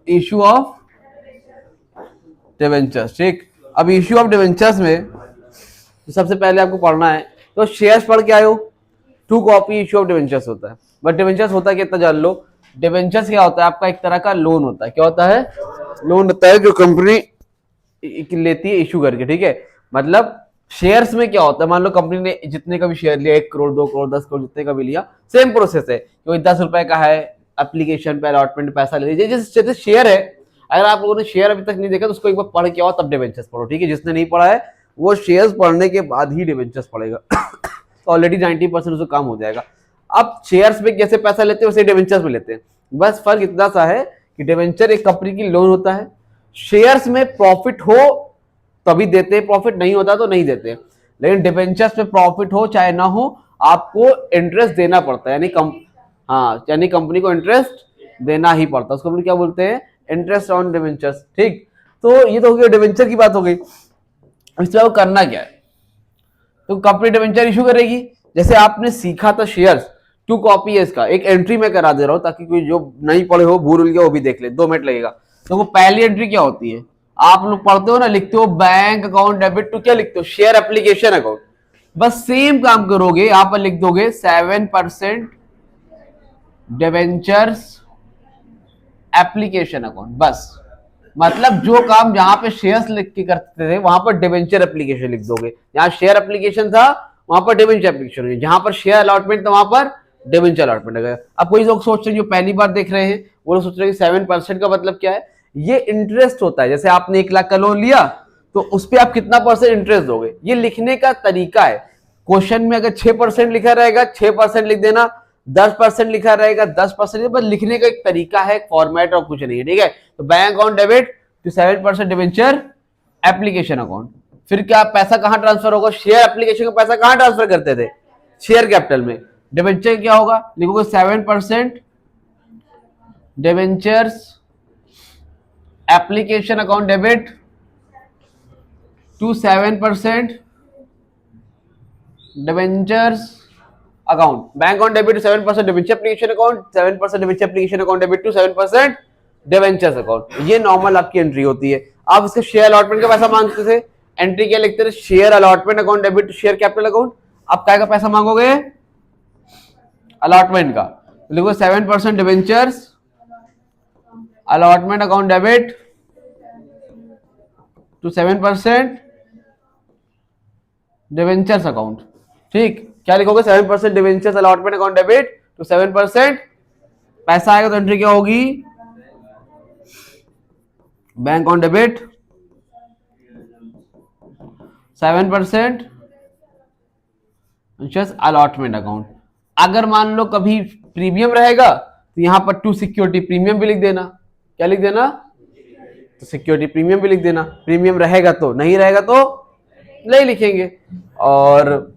Issue of debentures. ठीक, अब issue of debentures में सबसे पहले आपको पढ़ना है, तो शेयर्स पढ़ के आए हो, to copy issue of debentures होता है। बट डिवेंचर्स होता है कितना जान लो। डिवेंचर्स क्या होता है, आपका एक तरह का लोन होता है। क्या होता है? लोन होता है जो कंपनी लेती है इशू करके। ठीक है, मतलब शेयर्स में क्या होता है, मान लो कंपनी ने जितने का भी शेयर लिया, 1 करोड़ 2 करोड़ 10 करोड़ जितने का भी लिया, सेम प्रोसेस है। क्योंकि 10 रुपए का है, एप्लीकेशन पे अलॉटमेंट पैसा ले लीजिए। जैसे शेयर है, अगर आप लोगों ने शेयर अभी तक नहीं देखा तो उसको एक बार पढ़ के आओ, तब डिवेंचर्स पढ़ो। ठीक है, जिसने नहीं पढ़ा है वो शेयर्स पढ़ने के बाद ही डिवेंचर्स पढ़ेगा। तो ऑलरेडी 90% उसको काम हो जाएगा। अब शेयर्स में कैसे पैसा लेते हैं वैसे डिवेंचर्स में लेते हैं। बस फर्क इतना सा है कि डिवेंचर एक कंपनी की लोन होता है, शेयर्स में प्रॉफिट हो तभी देते हैं, प्रॉफिट नहीं होता तो नहीं देते। लेकिन डिवेंचर्स में प्रॉफिट हो चाहे ना हो, आपको इंटरेस्ट देना पड़ता है। यानी कंपनी को इंटरेस्ट देना ही पड़ता है। उसको हम क्या बोलते हैं? Interest on debentures. ठीक, तो ये तो हो गया, डिवेंचर की बात हो गई। इसमें आपको करना क्या है, तो कंपनी डिवेंचर इशू करेगी। जैसे आपने सीखा था शेयर्स, टू कॉपी है इसका, एक एंट्री में करा दे रहा हूं ताकि कोई जो नहीं पढ़े हो, भूल गया, वो भी देख ले, 2 मिनट लगेगा। तो वो पहली एंट्री क्या होती है, आप लोग पढ़ते हो ना, लिखते हो बैंक अकाउंट डेबिट टू, क्या लिखते हो? Share application account. बस सेम काम करोगे, यहां पर लिख दोगे 7% डिवेंचर्स एप्लीकेशन अकाउंट। बस मतलब जो काम जहां पे शेयर्स लिख के करते थे वहां पर डिवेंचर एप्लीकेशन लिख दोगे। जहां शेयर एप्लीकेशन था वहां पर डिवेंचर एप्लीकेशन, जहां पर शेयर अलॉटमेंट था वहां पर डिवेंचर अलॉटमेंट है। अब कोई लोग सोच रहे हैं, जो पहली बार देख रहे हैं, वो लोग सोच रहे हैं कि 7% का मतलब क्या है। ये इंटरेस्ट होता है। जैसे आपने 1 लाख का लोन लिया तो उस पर आप कितना परसेंट इंटरेस्ट दोगे, ये लिखने का तरीका है। क्वेश्चन में अगर 6% लिखा रहेगा 6% लिख देना, 10% लिखा रहेगा 10%, बस लिखने का एक तरीका है, फॉर्मेट और कुछ नहीं है। ठीक है, तो bank account debit to 7% debenture application account. फिर क्या पैसा कहां ट्रांसफर होगा, शेयर एप्लीकेशन का पैसा कहां ट्रांसफर करते थे? शेयर कैपिटल में। डिवेंचर क्या होगा, लिखोगे 7% debentures application account debit to 7% debentures account, bank account debit to 7% debenture application account, 7% debenture application account debit to 7% debentures account. ये नॉर्मल आपकी एंट्री होती है। आप इसके शेयर अलॉटमेंट का पैसा मांगते थे, एंट्री क्या लिखते थे? Share allotment account debit to share capital account. आप क्या का पैसा मांगोगे? अलॉटमेंट का। तो लिखो 7% debentures allotment account debit to 7% debentures account. ठीक, क्या लिखोगे? 7% debentures allotment account debit to 7%। पैसा आएगा तो एंट्री क्या होगी? Bank account debit 7% allotment account. अगर मान लो कभी प्रीमियम रहेगा तो यहां पर टू सिक्योरिटी प्रीमियम भी लिख देना। क्या लिख देना? तो सिक्योरिटी प्रीमियम भी लिख देना। प्रीमियम रहेगा तो, नहीं रहेगा तो नहीं लिखेंगे। और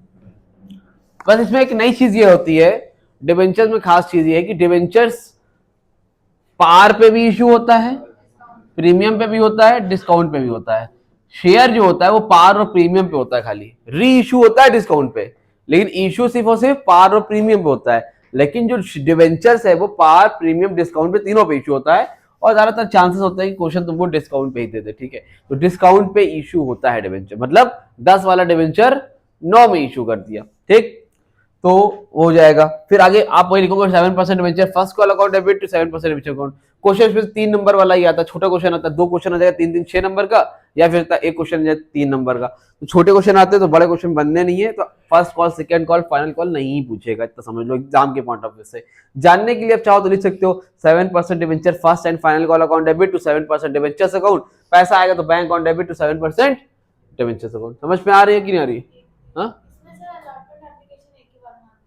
बस इसमें एक नई चीज ये होती है डिवेंचर्स में, खास चीज ये है कि डिवेंचर्स पार पे भी इशू होता है, प्रीमियम पे भी होता है, डिस्काउंट पे भी होता है। शेयर जो होता है वो पार और प्रीमियम पे होता है, खाली री इशू होता है डिस्काउंट पे, लेकिन इशू सिर्फ और सिर्फ पार और प्रीमियम पे होता है। लेकिन जो डिवेंचर्स है वो पार, प्रीमियम, डिस्काउंट पे, तीनों पे इशू होता है। और ज्यादातर चांसेस होता है कि क्वेश्चन तुमको डिस्काउंट पे ही दे दे। ठीक है, तो डिस्काउंट पे इशू होता है डिवेंचर, मतलब 10 वाला डिवेंचर 9 में इशू कर दिया। ठीक, तो हो जाएगा। फिर आगे आप वही लिखोगे 7% debenture first call account debit to 7% debenture account. Question में 3 नंबर वाला ही आता है, छोटा क्वेश्चन आता है, 2 क्वेश्चन आ जाएगा 3 6 नंबर का, या फिर एक क्वेश्चन जाए 3 नंबर का। तो छोटे क्वेश्चन आते हैं तो बड़े क्वेश्चन बनने नहीं है, तो first call, second call, final call नहीं पूछेगा, इतना समझ लो एग्जाम के पॉइंट ऑफ व्यू से। जानने के लिए आप चाहो तो लिख सकते हो 7% debenture first and final call account debit to 7% debentures account. पैसा आएगा तो bank account debit to 7% debentures account. समझ में आ रही है कि नहीं आ रही?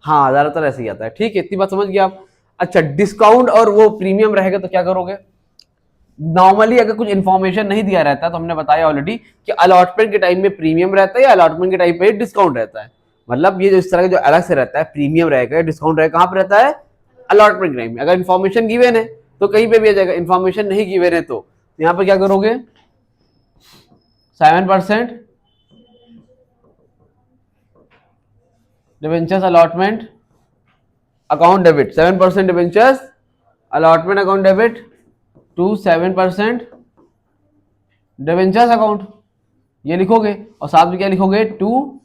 हाँ, ज्यादातर ऐसे ही आता है। ठीक है, इतनी बात समझ गए आप। अच्छा, डिस्काउंट और वो प्रीमियम रहेगा तो क्या करोगे? नॉर्मली अगर कुछ इन्फॉर्मेशन नहीं दिया रहता है तो हमने बताया ऑलरेडी कि अलॉटमेंट के टाइम में प्रीमियम रहता है या अलॉटमेंट के टाइम पे डिस्काउंट रहता है। मतलब ये जो इस तरह का जो अलग से रहता है, प्रीमियम रहेगा, डिस्काउंट रहेगा, कहां पर रहता है? अलॉटमेंट के टाइम में। अगर इन्फॉर्मेशन गिवन है तो कहीं पे भी आ जाएगा, इन्फॉर्मेशन नहीं गिवन है तो यहाँ पे क्या करोगे? 7% debentures allotment account debit, 7% debentures allotment account debit to 7% debentures account, ये लिखोगे और साथ में क्या लिखोगे, टू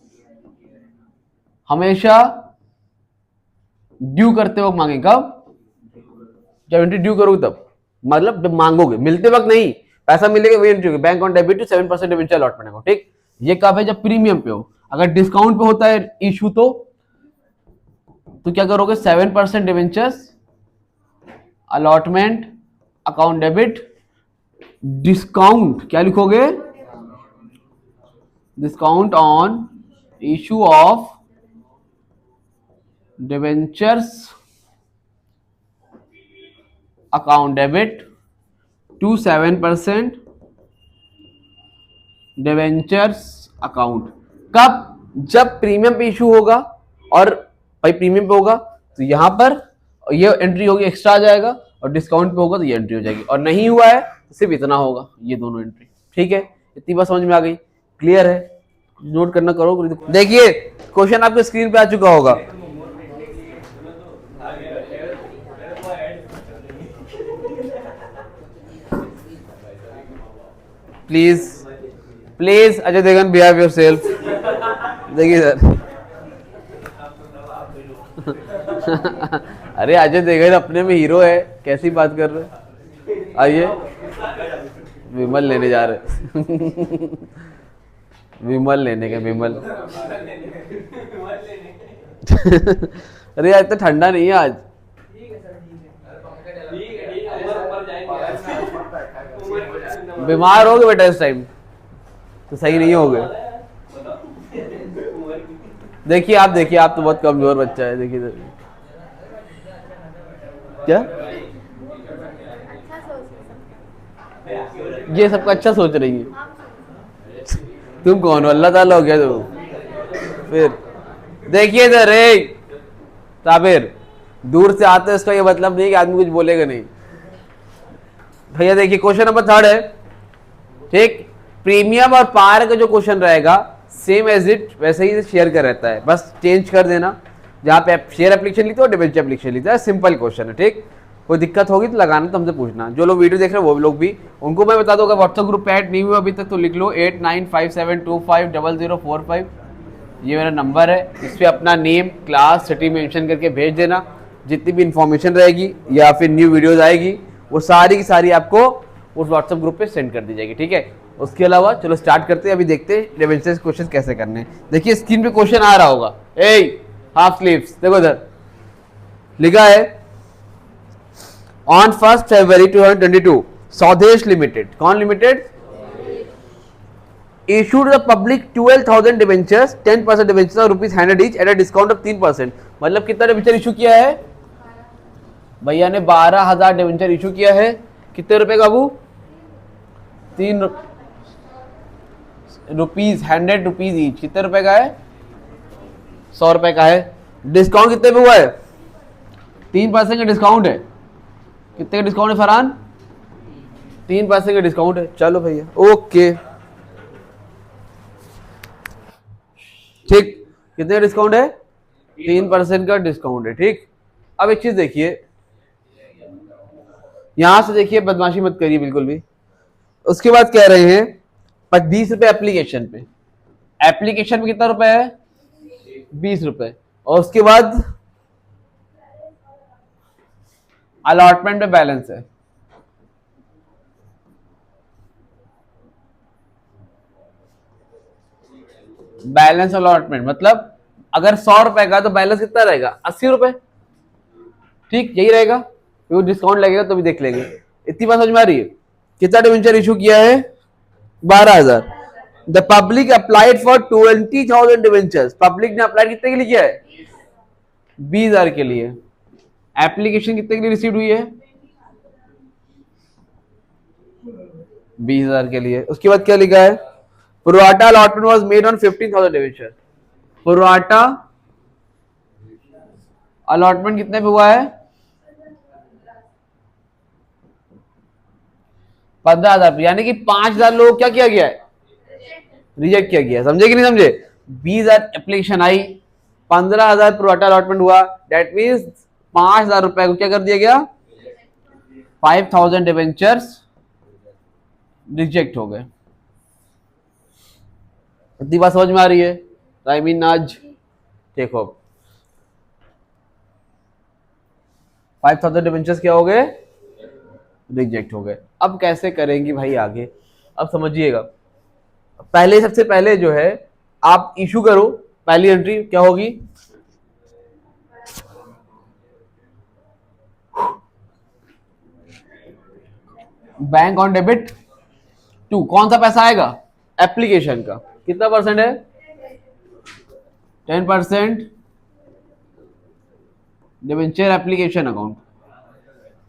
हमेशा ड्यू करते वक्त मांगे, कब, जब एंट्री ड्यू करोगे तब, मतलब जब मांगोगे, मिलते वक्त नहीं, पैसा मिलेगा वही एंट्री होगी, bank on debit to 7% debenture allotment account, ठीक। ये कब है, जब प्रीमियम पे हो। अगर डिस्काउंट पे होता है इशू तो क्या करोगे, 7% debentures allotment account debit, discount क्या लिखोगे, discount on issue of debentures account debit to 7% debentures account. कब, जब प्रीमियम पे इशू होगा, और भाई प्रीमियम पे होगा तो यहां पर ये एंट्री होगी, एक्स्ट्रा आ जाएगा, और डिस्काउंट पे होगा तो ये एंट्री हो जाएगी, और नहीं हुआ है तो सिर्फ इतना होगा, ये दोनों एंट्री, ठीक है। इतनी बात समझ में आ गई, क्लियर है, नोट करना करो। देखिए क्वेश्चन आपके स्क्रीन पे आ चुका होगा, please please Ajay Devgan behave yourself. देखिए सर अरे अजय देवगन अपने में हीरो है, कैसी बात कर रहे। आइए विमल लेने जा रहे विमल लेने के, विमल अरे आज तो ठंडा नहीं है आज, बीमार हो गए बेटा इस टाइम तो सही नहीं हो गए। देखिए आप तो बहुत कमजोर बच्चा है, देखिए क्या ये सबका अच्छा सोच रही है। तुम कौन हो, अल्लाह ताला हो गया तुम। फिर देखिए इधर ताबिर, दूर से आते हैं इसका ये मतलब नहीं कि आदमी कुछ बोलेगा नहीं। भैया देखिए क्वेश्चन नंबर 3 है, ठीक। प्रीमियम और पार का जो क्वेश्चन रहेगा सेम एज इट वैसे ही शेयर का रहता है, बस चेंज कर देना, जहाँ पे शेयर एप्लीकेशन लिखते हो डिबेंचर एप्लीकेशन लिखता है, सिंपल क्वेश्चन है, ठीक। कोई दिक्कत होगी तो लगाना, तो हमसे पूछना। जो लोग वीडियो देख रहे हैं वो लोग भी, उनको मैं बता दूंगा व्हाट्सएप ग्रुप पे ऐड नहीं हुआ अभी तक तो लिख लो 8957250045, ये मेरा नंबर है। इस पर अपना नेम, क्लास, सिटी मेंशन करके भेज देना। जितनी भी इंफॉर्मेशन रहेगी या फिर न्यू वीडियोज आएगी वो सारी की सारी आपको उस व्हाट्सएप ग्रुप पे सेंड कर दी जाएगी, ठीक है। उसके अलावा चलो स्टार्ट करते हैं, अभी देखते हैं डिवेंचर्स क्वेश्चन कैसे करने हैं। देखिए स्क्रीन पे क्वेश्चन आ रहा होगा, हाफ स्लीव्स, देखो इधर लिखा है ऑन 1 February 2022 स्वदेश लिमिटेड, कौन limited, issued the public 12,000 debentures, 10% debentures और ₹100 each at a discount of 3%। मतलब कितना डिबेंचर इशू किया है भैया ने, 12,000 डिबेंचर इशू किया है। कितने रुपए का, वो 3 रुपीज, 100 रुपीज ईच। कितने रुपए का है, 100 रुपए का है। डिस्काउंट कितने पे हुआ है, 3% का डिस्काउंट है। कितने का डिस्काउंट है फरहान, 3% का डिस्काउंट है। चलो भैया ओके, ठीक। कितने डिस्काउंट है, 3% का डिस्काउंट है, ठीक। अब एक चीज देखिए, यहां से देखिए, बदमाशी मत करिए बिल्कुल भी। उसके बाद कह रहे हैं 20 रुपए एप्लीकेशन पे, एप्लीकेशन में कितना रुपए है, 20 रुपए, और उसके बाद अलॉटमेंट में बैलेंस है, बैलेंस अलॉटमेंट मतलब अगर 100 रुपए का तो बैलेंस कितना रहेगा, 80 रुपए, ठीक, यही रहेगा। वो डिस्काउंट लगेगा तो भी देख लेंगे। इतनी बात समझ में आ रही है। कितना डिबेंचर इशू किया है, 12,000। The public applied for 20,000 debentures, public ने अप्लाई कितने के लिए किया है, 20,000 के लिए। एप्लीकेशन कितने के लिए रिसीव हुई है, 20,000 के लिए। उसके बाद क्या लिखा है, pro rata allotment was made on 15,000 debenture. Pro rata allotment कितने पे हुआ है, 15,000, यानी कि 5,000 लोग क्या किया गया है, रिजेक्ट किया गया। समझे कि नहीं समझे, 20,000 एप्लीकेशन आई, 15,000 प्रोराटा अलॉटमेंट हुआ, दैट मीन्स 5,000 रुपए को क्या कर दिया गया, 5,000 डिवेंचर्स रिजेक्ट हो गए। इतनी बात समझ में आ रही है? आई मीन आज देखो 5,000 डिवेंचर्स क्या हो गए? रिजेक्ट हो गए। अब कैसे करेंगी भाई आगे? अब समझिएगा, पहले सबसे पहले जो है आप इशू करो। पहली एंट्री क्या होगी? बैंक ऑन डेबिट टू, कौन सा पैसा आएगा? एप्लीकेशन का। कितना परसेंट है? 10% डिवेंचर एप्लीकेशन अकाउंट।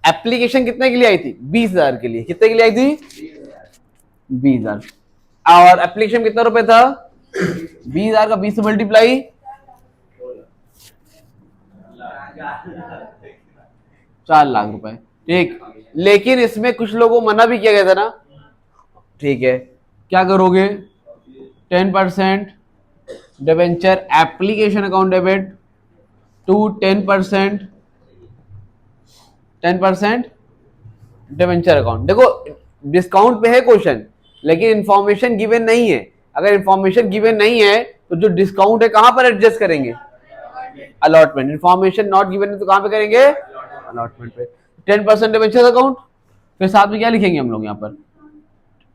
एप्लीकेशन कितने के लिए आई थी? 20,000 के लिए। कितने के लिए आई थी? 20,000। और एप्लीकेशन कितना रुपए था? 20,000 का 20 से मल्टीप्लाई 4 लाख रुपए। ठीक, लेकिन इसमें कुछ लोगों को मना भी किया गया था ना। ठीक है, क्या करोगे? 10% debenture application account debit to 10% debenture account. देखो डिस्काउंट पे है क्वेश्चन, लेकिन इंफॉर्मेशन गिवन नहीं है। अगर इंफॉर्मेशन गिवन नहीं है तो जो डिस्काउंट है कहां पर एडजस्ट करेंगे? अलॉटमेंट। इंफॉर्मेशन नॉट गिवन है तो कहां पे करेंगे? अलॉटमेंट पे। 10% डिवेंचर अकाउंट, फिर साथ में क्या लिखेंगे हम लोग यहाँ पर?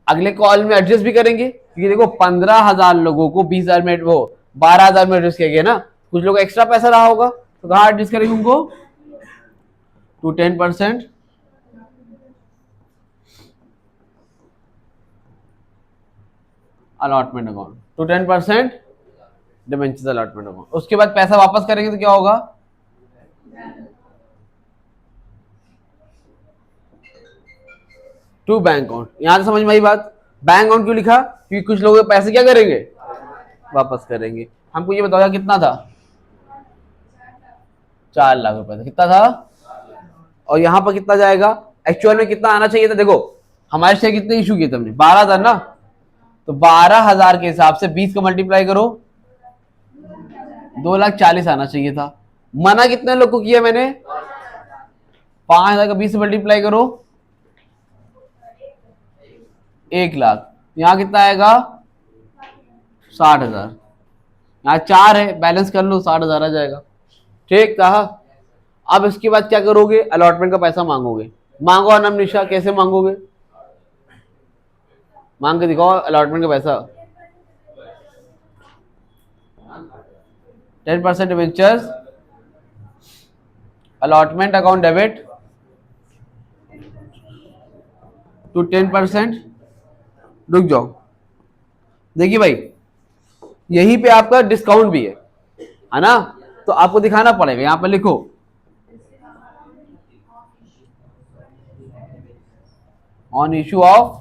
अगले कॉल में एडजस्ट भी करेंगे, क्योंकि देखो 15,000 लोगों को 20,000 में, वो 12,000 में एडजस्ट किया गया ना। कुछ लोग एक्स्ट्रा पैसा रहा होगा तो कहाँ एडजस्ट करेंगे उनको? To 10% allotment account, to 10% debenture allotment account. उसके बाद पैसा वापस करेंगे तो क्या होगा? To bank account. यहां से समझ में आई बात? बैंक अकाउंट क्यों लिखा? क्योंकि कुछ लोग पैसे क्या करेंगे? वापस करेंगे। हमको ये बताओ कितना था? 4 लाख रुपए था। कितना था? और यहां पर कितना जाएगा? एक्चुअल में कितना आना चाहिए था? देखो हमारे शेयर कितने इशू किए थे हमने? 12,000 ना। तो 12,000 के हिसाब से 20 का मल्टीप्लाई करो, 2,40,000 आना चाहिए था। मना कितने लोग को किया मैंने? 5,000 का 20 से मल्टीप्लाई करो, 1,00,000। यहां कितना आएगा? 60,000। यहाँ 4 है, बैलेंस कर लो, 60,000 आ जाएगा। ठीक था। अब इसके बाद क्या करोगे? अलॉटमेंट का पैसा मांगोगे। मांगो अनम निशा, कैसे मांगोगे? मांग के दिखाओ अलॉटमेंट का पैसा। 10% debentures allotment account debit to 10%। रुक जाओ, देखिए भाई यहीं पे आपका डिस्काउंट भी है ना? तो आपको दिखाना पड़ेगा। यहां पर लिखो on issue of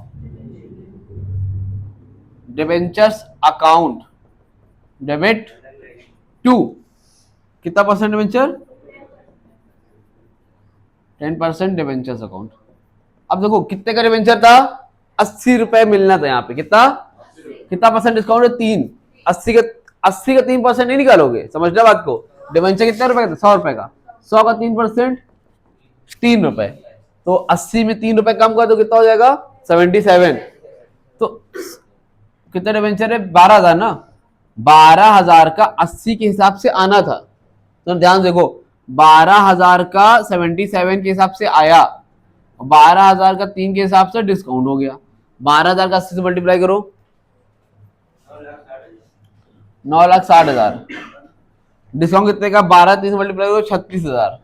debentures account debit to, कितना परसेंट डिवेंचर? 10% debentures account. अब देखो कितने का डिवेंचर था? 80 रुपए मिलना था यहाँ पे। कितना परसेंट डिस्काउंट है? 3। 80 का 3% नहीं निकालोगे, समझना बात को। डिवेंचर कितने रुपए का था? 100 रुपए का। 100 का 3% 3 रुपए। तो 80 में 3 रुपए कम कर दो, कितना हो जाएगा? 77। तो कितने डिवेंचर है? 12,000 ना। 12,000 का 80 के हिसाब से आना था। तो ध्यान देखो, 12,000 का 77 के हिसाब से आया, 12,000 का 3 के हिसाब से डिस्काउंट हो गया। 12,000 का 80 से मल्टीप्लाई करो, 9,60,000। डिस्काउंट कितने का? 12 3 से मल्टीप्लाई करो, 36,000।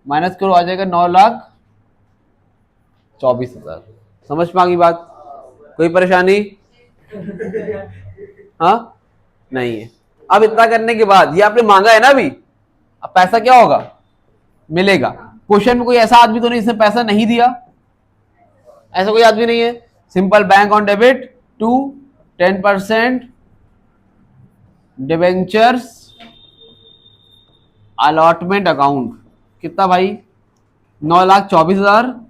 माइनस करो, आ जाएगा 9,24,000। समझ में आ गई बात? कोई परेशानी? हाँ नहीं है। अब इतना करने के बाद ये आपने मांगा है ना अभी, अब पैसा क्या होगा? मिलेगा। क्वेश्चन में कोई ऐसा आदमी तो नहीं जिसने पैसा नहीं दिया? ऐसा कोई आदमी नहीं है। Simple bank on debit to 10% debentures allotment account. कितना भाई? 9,24,000।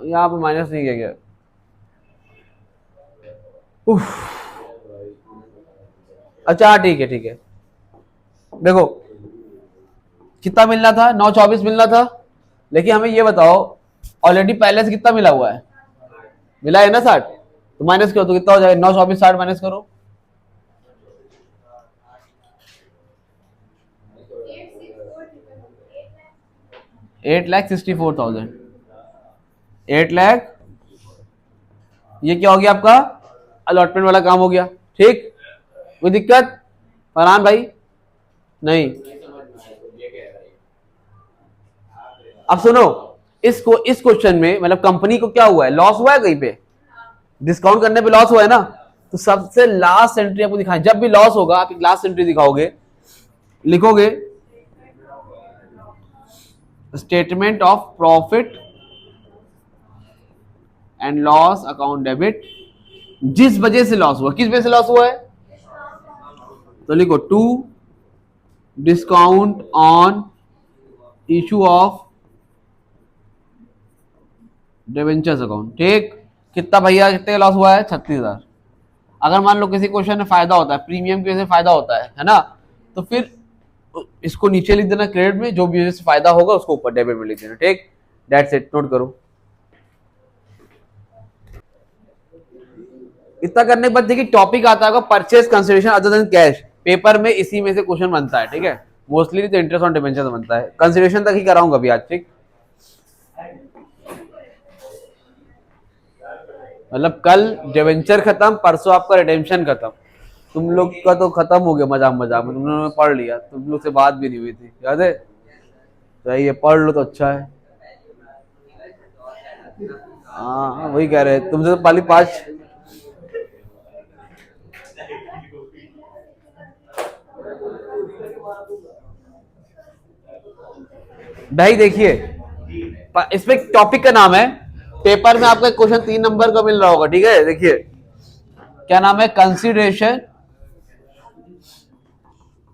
यहाँ पे माइनस नहीं किया गया। अच्छा ठीक है ठीक है। देखो कितना मिलना था, 924 मिलना था, लेकिन हमें ये बताओ ऑलरेडी पहले से कितना मिला हुआ है, मिला है ना 60, तो माइनस करो तो कितना हो जाएगा, 924 60 माइनस करो, 8,64,000, 8 लाख, ये क्या हो गया आपका अलॉटमेंट वाला काम हो गया। ठीक, कोई दिक्कत फरहान भाई? नहीं। अब सुनो, इस क्वेश्चन में मतलब कंपनी को क्या हुआ है, लॉस हुआ है कहीं पे, डिस्काउंट करने पे लॉस हुआ है ना, तो सबसे लास्ट एंट्री आपको दिखाएं, जब भी लॉस होगा आप एक लास्ट एंट्री दिखाओगे, लिखोगे statement of profit and loss account debit, जिस वजह से लॉस हुआ, किस वजह से लॉस हुआ है, तो लिखो to discount on issue of debentures account. ठीक, कितना भैया, कितने का लॉस हुआ है, 36,000। अगर मान लो किसी क्वेश्चन में फायदा होता है, प्रीमियम की वजह से फायदा होता है ना, तो फिर इसको नीचे लिख देना क्रेडिट में, जो भी वजह से फायदा होगा उसको ऊपर डेबिट में लिख देना। ठीक, दैट्स इट, नोट करो। इतना करने के बाद देखिए टॉपिक आता है purchase consideration other than cash, paper में इसी में से क्वेश्चन बनता है। ठीक है, मोस्टली तो इंटरेस्ट ऑन डिबेंचर बनता है, कंसिडरेशन तक ही कराऊंगा अभी आज। ठीक, मतलब कल डिबेंचर खत्म, परसों आपका रिडेम्पशन खत्म, तुम लोग का तो खत्म हो गया मजाक मजाक में, तुम लोगों ने पढ़ लिया, तुम लोग से बात भी नहीं हुई थी, याद है? सही है, पढ़ लो तो अच्छा है। हाँ वही कह रहे, तुमसे तो पाली 5। भाई देखिए, इसमें टॉपिक का नाम है, पेपर में आपका क्वेश्चन 3 नंबर का मिल रहा होगा। ठीक है, देखिए क्या नाम है, कंसिडरेशन,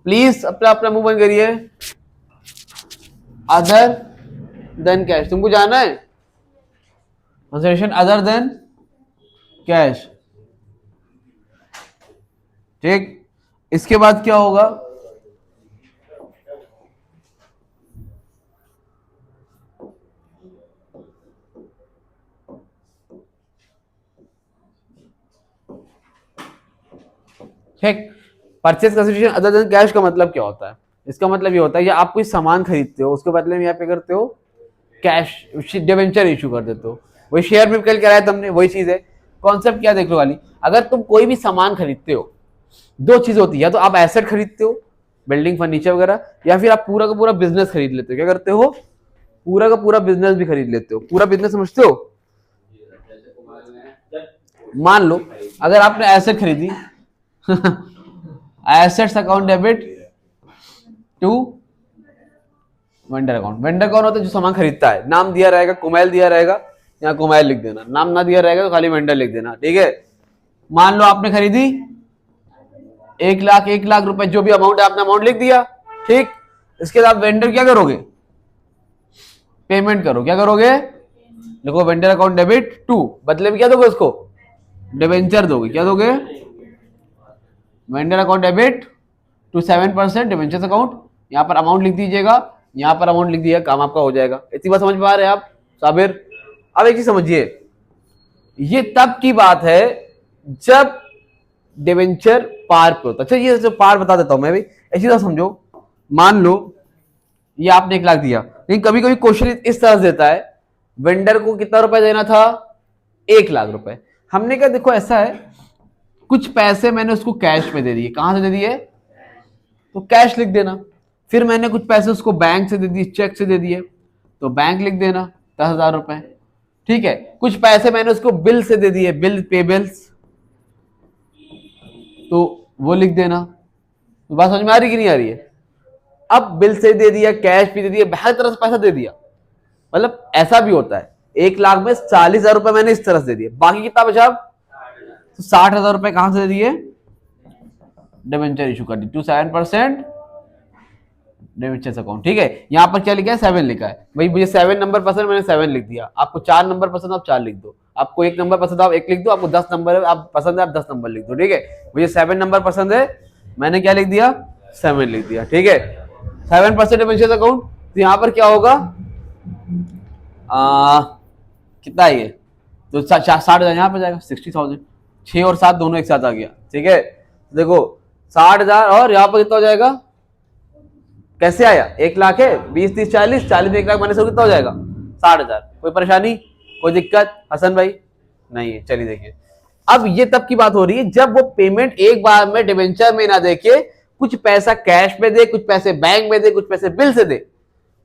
प्लीज अपना अपना मुंह बंद करिए, अदर देन कैश, तुमको जाना है कंसिडरेशन अदर देन कैश। ठीक, इसके बाद क्या होगा, ठीक, purchase consideration other than cash का मतलब क्या होता है, इसका मतलब ये होता है कि आप कोई सामान खरीदते हो, उसके बदले में यहाँ पे करते हो कैश, डिबेंचर इशू कर देते हो, वही शेयर में कल कराया तुमने, वही चीज है। कॉन्सेप्ट क्या देख लो वाली, अगर तुम कोई भी सामान खरीदते हो, दो चीज होती है, या तो आप एसेट खरीदते हो, बिल्डिंग फर्नीचर वगैरह, या फिर आप पूरा का पूरा बिजनेस खरीद लेते हो। क्या करते हो, पूरा का पूरा बिजनेस भी खरीद लेते हो। पूरा बिजनेस समझते हो, मान लो अगर आपने एसेट खरीदी assets account debit to vendor account. Vendor कौन होता है, जो सामान खरीदता है, नाम दिया रहेगा कुमैल दिया रहेगा, यहाँ कुमैल लिख देना, नाम ना दिया रहेगा तो खाली वेंडर लिख देना। ठीक है, मान लो आपने खरीदी 1 लाख, 1 लाख रुपए जो भी अमाउंट है आपने अमाउंट लिख दिया। ठीक, इसके बाद वेंडर क्या करोगे, पेमेंट करो, क्या करोगे, देखो वेंडर अकाउंट डेबिट टू, बदले में क्या दोगे उसको, डिवेंचर दोगे, क्या दोगे, vendor account debit to 7% debentures account, यहाँ पर अमाउंट लिख दीजिएगा, यहाँ पर अमाउंट लिख दिया, काम आपका हो जाएगा। इतनी बात समझ पा रहे हैं आप साबिर? अब एक चीज समझिए, ये तब की बात है जब डिवेंचर पार पे होता। अच्छा ये जो पार बता देता हूं मैं भी, ऐसी तरह समझो, मान लो ये आपने 1 लाख दिया, लेकिन कभी कभी क्वेश्चन इस तरह से देता है, वेंडर को कितना रुपए देना था, 1 लाख रुपए। हमने कहा देखो ऐसा है, कुछ पैसे मैंने उसको कैश में दे दिए, कहां से दे दिए, तो कैश लिख देना। फिर मैंने कुछ पैसे उसको बैंक से दे दिए, चेक से दे दिए, तो बैंक लिख देना 10,000 रुपए। ठीक है, कुछ पैसे मैंने उसको बिल से दे दिए, बिल पे बिल्स, तो वो लिख देना। तो बात समझ में आ रही कि नहीं आ रही है? अब बिल से दे दिया, कैश भी दे दिया, हर तरह से पैसा दे दिया, मतलब ऐसा भी होता है 1 लाख में 40,000 रुपए मैंने इस तरह से दे दिए, बाकी कितना बचा, तो 60,000 रुपए कहां से दे दिए, डिवेंचर इशू कर दी टू 7% डिवेंचर्स अकाउंट। ठीक है, यहां पर क्या लिखा है, 7 लिखा है, भाई मुझे 7 नंबर पसंद, मैंने 7 लिख दिया। आपको 4 नंबर पसंद, आप 4 लिख दो। आपको 1 नंबर पसंद, आप 1 लिख दो। आपको 10 नंबर आप पसंद है, आप 10 नंबर लिख दो। ठीक है, मुझे 7 नंबर पसंद है, मैंने क्या लिख दिया, 7 लिख दिया, ठीक है। 7% डिबेंचर्स अकाउंट, तो यहाँ पर क्या होगा, कितना है ये, तो 60,000 यहाँ पे जाएगा, 60,000, 6 और 7 दोनों एक साथ आ गया, ठीक है। देखो 60,000 और यहाँ पर कितना हो जाएगा, कैसे आया, 1 लाख है, 20 30 40, 40 में 1 लाख माइनस हो कितना हो जाएगा, 60,000। कोई परेशानी, कोई दिक्कत हसन भाई, नहीं है। चलिए देखिए, अब ये तब की बात हो रही है जब वो पेमेंट एक बार में डिबेंचर में ना देके कुछ पैसा कैश में दे, कुछ पैसे बैंक में दे, कुछ पैसे बिल से दे,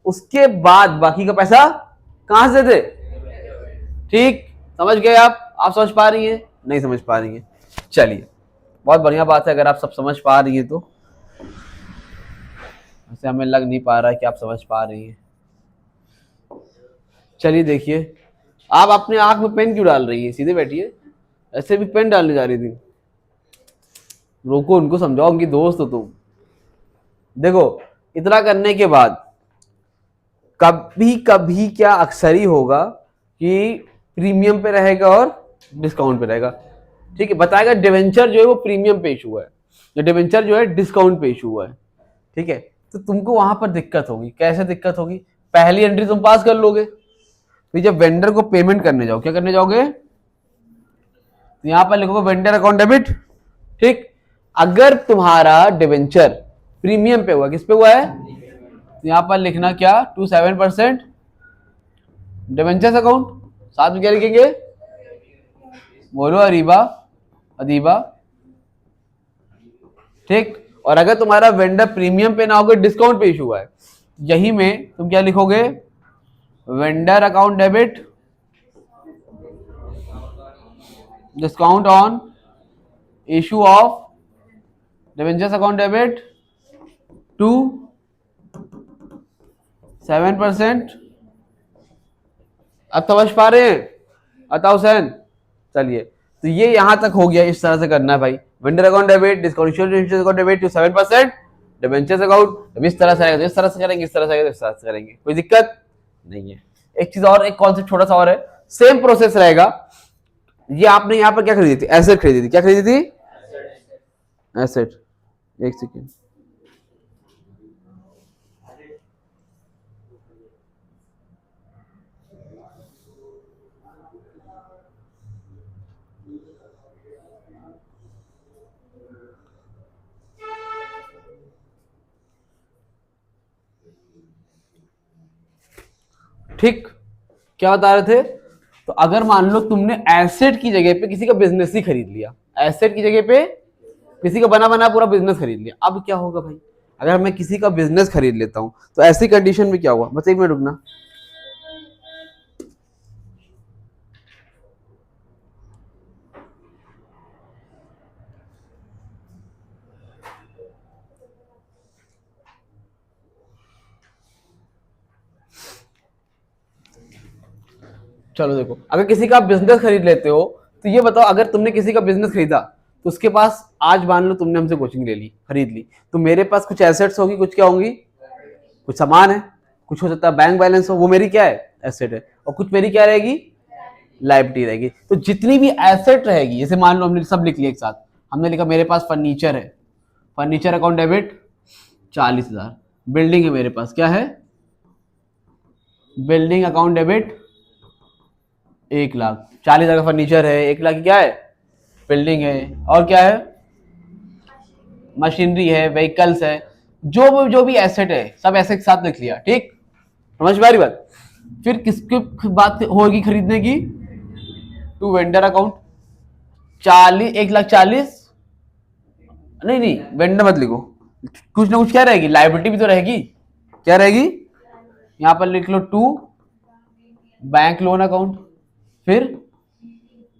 उसके बाद बाकी का पैसा कहां से दे। ठीक, समझ गए आप समझ पा रही हैं, नहीं समझ पा रही हैं, चलिए बहुत बढ़िया बात है अगर आप सब समझ पा रही हैं तो। वैसे हमें लग नहीं पा रहा है कि आप समझ पा रही हैं। चलिए देखिए, आप अपने आंख में पेन क्यों डाल रही है, सीधे बैठिए, ऐसे भी पेन डालने जा रही थी, रोको उनको, समझाओ, उनकी दोस्त हो तुम। देखो इतना करने के बाद कभी कभी क्या अक्सर ही होगा कि प्रीमियम पे रहेगा और डिस्काउंट पे रहेगा, ठीक है। बताएगा डिवेंचर जो है वो प्रीमियम पे इशू है, जो डिवेंचर जो है डिस्काउंट पे इशू हुआ है, ठीक है। तो तुमको वहां पर दिक्कत होगी, कैसे दिक्कत होगी, पहली एंट्री तुम पास कर लोगे, फिर जब वेंडर को पेमेंट करने जाओ, क्या करने जाओगे, तो यहां पर लिखोगे वेंडर अकाउंट डेबिट, ठीक। अगर तुम्हारा डिवेंचर प्रीमियम पे हुआ, किस पे हुआ है, तो यहां पर लिखना क्या, 7% डिवेंचर्स अकाउंट, साथ में क्या लिखेंगे, बोलो अरीबा अदीबा, ठीक। और अगर तुम्हारा वेंडर प्रीमियम पे ना होगा, डिस्काउंट पे इशू हुआ है, यही में तुम क्या लिखोगे, vendor account debit discount on issue of debentures account debit to 7%। अब समझ पा रहे हैं अता हुसैन, चलिए, तो ये यहां तक हो गया, इस तरह से करना है भाई, vendor account debit discount account debit to 7% debentures account, इस तरह से आएगा, इस तरह से करेंगे, इस तरह से आएगा, इस तरह से करेंगे, कोई दिक्कत नहीं है। एक चीज और, एक कॉन्सेप्ट छोटा सा और है, सेम प्रोसेस रहेगा। ये आपने यहां पर क्या खरीदी थी, एसेट खरीदी थी, क्या खरीदी थी, एसेट, एक सेकेंड, ठीक, क्या बता रहे थे, तो अगर मान लो तुमने एसेट की जगह पे किसी का बिजनेस ही खरीद लिया, एसेट की जगह पे किसी का बना बना पूरा बिजनेस खरीद लिया, अब क्या होगा भाई, अगर मैं किसी का बिजनेस खरीद लेता हूं तो ऐसी कंडीशन में क्या हुआ, बस 1 मिनट रुकना। चलो देखो, अगर किसी का बिजनेस खरीद लेते हो, तो ये बताओ, अगर तुमने किसी का बिजनेस खरीदा तो उसके पास, आज मान लो तुमने हमसे कोचिंग ले ली, खरीद ली, तो मेरे पास कुछ एसेट्स होगी, कुछ क्या होंगी, कुछ सामान है, कुछ हो सकता है बैंक बैलेंस हो, वो मेरी क्या है, एसेट है, और कुछ मेरी क्या रहेगी, लायबिलिटी रहेगी। तो जितनी भी एसेट रहेगी, जैसे मान लो हमने सब लिख लिया एक साथ, हमने लिखा मेरे पास फर्नीचर है, फर्नीचर अकाउंट डेबिट 40,000, बिल्डिंग है मेरे पास, क्या है, बिल्डिंग अकाउंट डेबिट 1 लाख, 40,000 का फर्नीचर है, 1 लाख की क्या है, बिल्डिंग है, और क्या है, मशीनरी है, व्हीकल्स है, जो भी एसेट है, सब एसेट के साथ लिख लिया, ठीक, समझ में आ रही बात। फिर किसकी बात होगी खरीदने की, टू वेंडर अकाउंट 40, 1,40,000, नहीं वेंडर मत लिखो, कुछ ना कुछ क्या रहेगी, लायबिलिटी भी तो रहेगी, क्या रहेगी, यहां पर लिख लो टू बैंक लोन अकाउंट, फिर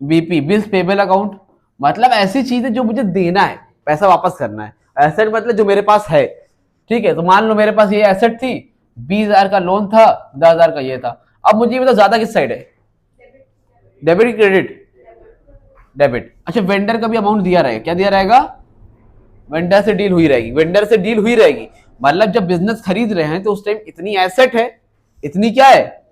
बीपी बिल्स पेबल अकाउंट, मतलब ऐसी चीज है जो मुझे देना है, पैसा वापस करना है। एसेट मतलब जो मेरे पास है, ठीक है। तो मान लो मेरे पास ये एसेट थी, 20,000 का लोन था, 10,000 का ये था। अब मुझे ये बताओ ज्यादा किस साइड है, डेबिट क्रेडिट, डेबिट। अच्छा, वेंडर का भी अमाउंट दिया रहेगा, क्या दिया रहेगा, वेंडर से डील हुई रहेगी, वेंडर से डील हुई रहेगी, मतलब जब बिजनेस खरीद रहे हैं तो उस टाइम इतनी एसेट है, इतनी क्या है,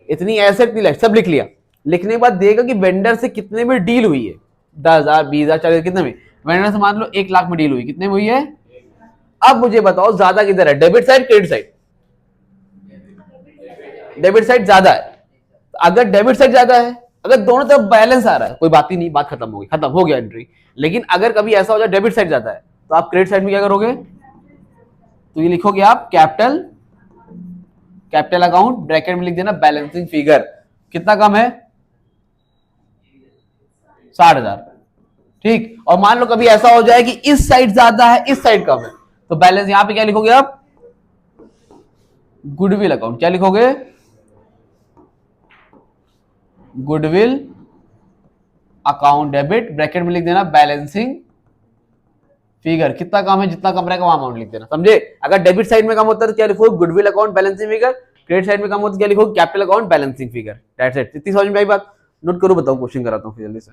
इतनी एसेट नहीं, सब लिख लिया। लिखने के बाद देगा कि वेंडर से कितने में डील हुई है, 10,000 20,000 40,000 कितने में, वेंडर से मान लो 1 लाख में डील हुई, कितने में हुई है, अब मुझे बताओ ज्यादा किधर है, debit side credit side? Debit side ज्यादा है। अगर डेबिट साइड ज्यादा है, अगर दोनों तरफ बैलेंस आ रहा है, कोई बात ही नहीं, बात खत्म होगी, खत्म हो गया एंट्री। लेकिन अगर कभी ऐसा हो जाए डेबिट साइड ज्यादा है, तो आप क्रेडिट साइड में क्या करोगे? तो ये लिखोगे आप कैपिटल अकाउंट, ब्रैकेट में लिख देना बैलेंसिंग फिगर। कितना कम है? 60,000। ठीक, और मान लो कभी ऐसा हो जाए कि इस साइड ज्यादा है, इस साइड कम है, तो बैलेंस यहां पे क्या लिखोगे आप? Goodwill account. क्या लिखोगे? गुडविल अकाउंट डेबिट, ब्रैकेट में लिख देना बैलेंसिंग फिगर। कितना कम है, जितना कम रहेगा वहां अमाउंट लिख देना, समझे? अगर डेबिट साइड में कम होता है तो क्या लिखोगे? Goodwill account balancing figure. Credit side में कम होता है क्या लिखोगे? Capital account balancing figure. That's it. इतनी समझ में आई बात? नोट करो, बताओ, क्वेश्चन कराता हूं फिर जल्दी से।